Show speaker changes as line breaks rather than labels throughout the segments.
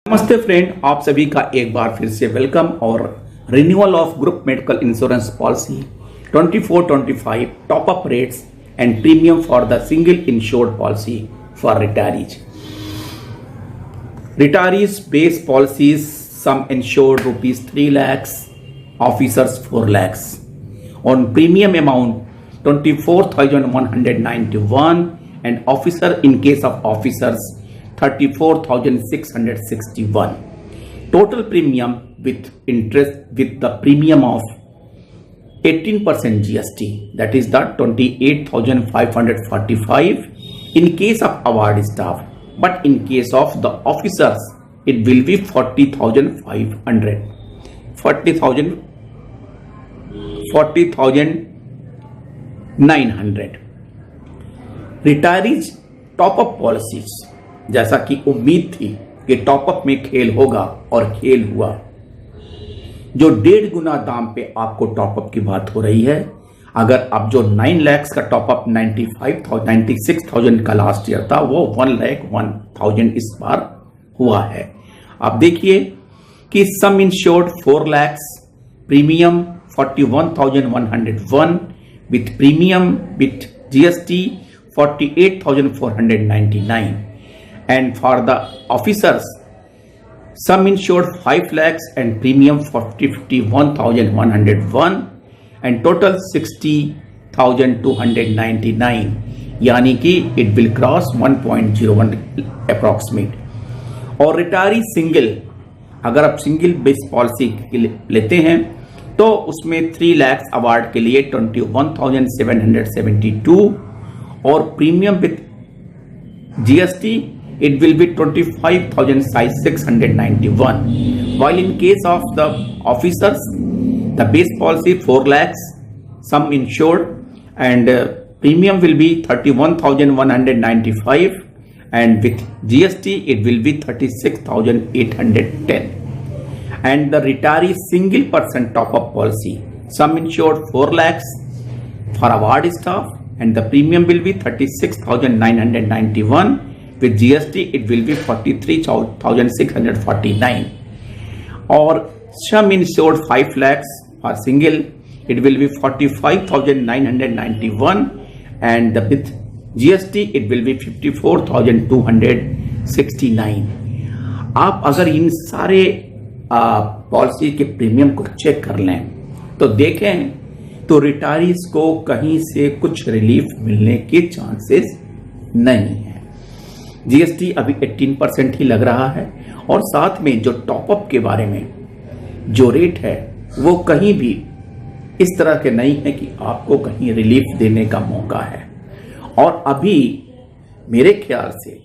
नमस्ते फ्रेंड, आप सभी का एक बार फिर से वेलकम और renewal of group medical insurance policy 24-25 top up rates and premium for the single insured policy for retirees. Retirees base policies, sum insured rupees 3 lakhs, officers 4 lakhs. On premium amount 24,191 and officer in case of officers 34,661. Total premium with interest with the premium of 18% GST, that is the 28,545 in case of award staff, but in case of the officers it will be 40,500. 40,900. Retirees top up policies, जैसा कि उम्मीद थी कि top up में खेल होगा और खेल हुआ। जो 1.5 गुना दाम पे आपको टॉप अप की बात हो रही है। अगर अब जो 9 लाख का टॉप अप 96,000 का लास्ट ईयर था, वो 1,01,000 इस बार हुआ है। अब देखिए कि सम insured 4 lakh, premium 41,101 with premium with GST 48,499, and for the officers sum insured 5 lakhs and premium 51,101 and total 60,299, यानी कि it will cross 1.01 approximate। और रिटायरी सिंगल, अगर आप सिंगल बेस पॉलिसी लेते हैं तो उसमें 3 लाख अवार्ड के लिए 21,772 और premium with GST it will be 25,691, while in case of the officers the base policy 4 lakhs sum insured and premium will be 31,195 and with GST it will be 36,810, and the retiree single person top up policy sum insured 4 lakhs for award staff and the premium will be 36,991, with GST it will be 43,649, or sum insured 5 lakhs for single it will be 45,991 and with GST it will be 54,269। आप अगर इन सारे policy के premium को check कर लें तो देखें तो रिटायरीज को कहीं से कुछ रिलीफ मिलने के चांसेस नहीं है। GST अभी 18% ही लग रहा है और साथ में जो टॉपअप के बारे में जो रेट है वो कहीं भी इस तरह के नहीं है कि आपको कहीं रिलीफ देने का मौका है। और अभी मेरे ख्याल से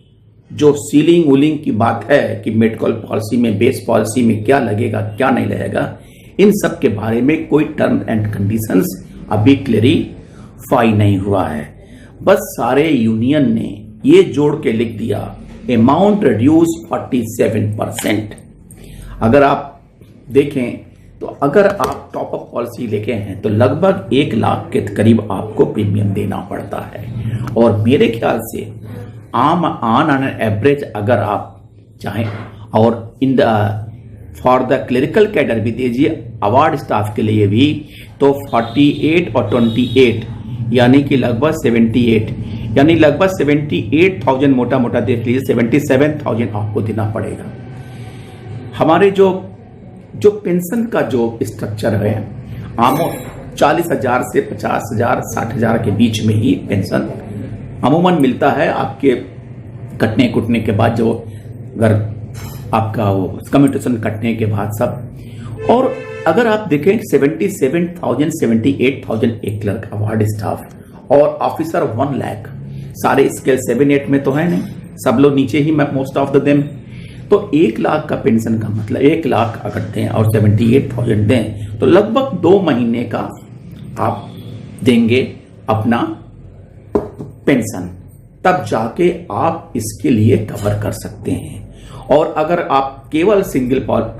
जो सीलिंग वूलिंग की बात है कि मेडिकल पॉलिसी में, बेस पॉलिसी में क्या लगेगा क्या नहीं लगेगा, इन सब के बारे में कोई टर्म एंड कंडीशंस अभी क्लेरिफाई नहीं हुआ है। बस सारे यूनियन ने ये जोड़ के लिख दिया अमाउंट रिड्यूस 47%। अगर आप देखें तो अगर आप टॉप अप पॉलिसी लेके हैं तो लगभग 1 लाख के करीब आपको प्रीमियम देना पड़ता है। और मेरे ख्याल से ऑन एवरेज अगर आप चाहें और in the for the clerical cadre भी दीजिए, अवार्ड स्टाफ के लिए भी, तो 48 और 28 यानी कि लगभग 78, यानी लगभग 78,000 मोटा मोटा देख लीजिए 77,000 आपको देना पड़ेगा। हमारे जो पेंशन का जो स्ट्रक्चर है आमो 40,000 से 50,000 60,000 के बीच में ही पेंशन अमूमन मिलता है आपके कटने कुटने के बाद, जो अगर आपका वो कम्यूटेशन कटने के बाद सब। और अगर आप देखें 77,000 78,000 एक क्लर्क अवार्ड स्टाफ और ऑफिसर 1 लाख, सारे स्केल 7-8 में तो है नहीं, सब लोग नीचे ही मोस्ट ऑफ द देम। तो 1 लाख का पेंशन का मतलब 1 लाख अगर दें और 78,000 दें तो लगभग 2 महीने का आप देंगे अपना पेंशन, तब जाके आप इसके लिए कवर कर सकते हैं। और अगर आप केवल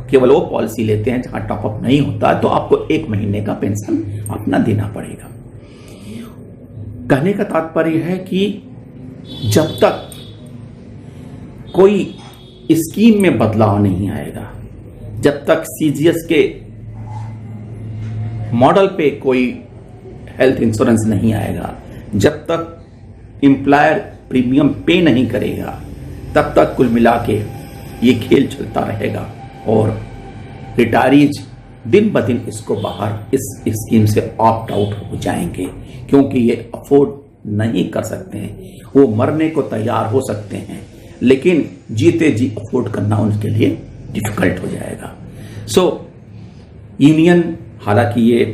केवल वो पॉलिसी लेते हैं जहां टॉपअप नहीं होता तो आपको 1 महीने का पेंशन अपना देना पड़ेगा। कहने का तात्पर्य है कि जब तक कोई स्कीम में बदलाव नहीं आएगा, जब तक सीजीएस के मॉडल पे कोई हेल्थ इंश्योरेंस नहीं आएगा, जब तक एम्प्लॉयर प्रीमियम पे नहीं करेगा, तब तक कुल मिला के ये खेल चलता रहेगा और रिटायरीज दिन ब दिन इसको बाहर इस स्कीम से ऑप्ट आउट हो जाएंगे, क्योंकि ये अफोर्ड नहीं कर सकते हैं। वो मरने को तैयार हो सकते हैं, लेकिन जीते जी अफोर्ड करना उनके लिए डिफिकल्ट हो जाएगा। यूनियन, हालांकि ये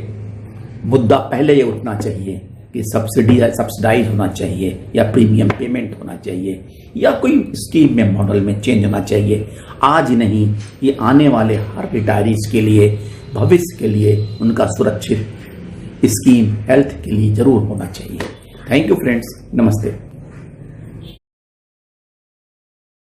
मुद्दा पहले ये उठना चाहिए कि सब्सिडाइज होना चाहिए या प्रीमियम पेमेंट होना चाहिए या कोई स्कीम में मॉडल में चेंज होना चाहिए, आज नहीं, ये आने वाले हर रिटायरीज के लिए, भविष्य के लिए उनका सुरक्षित स्कीम हेल्थ के लिए जरूर होना चाहिए। थैंक यू फ्रेंड्स, नमस्ते।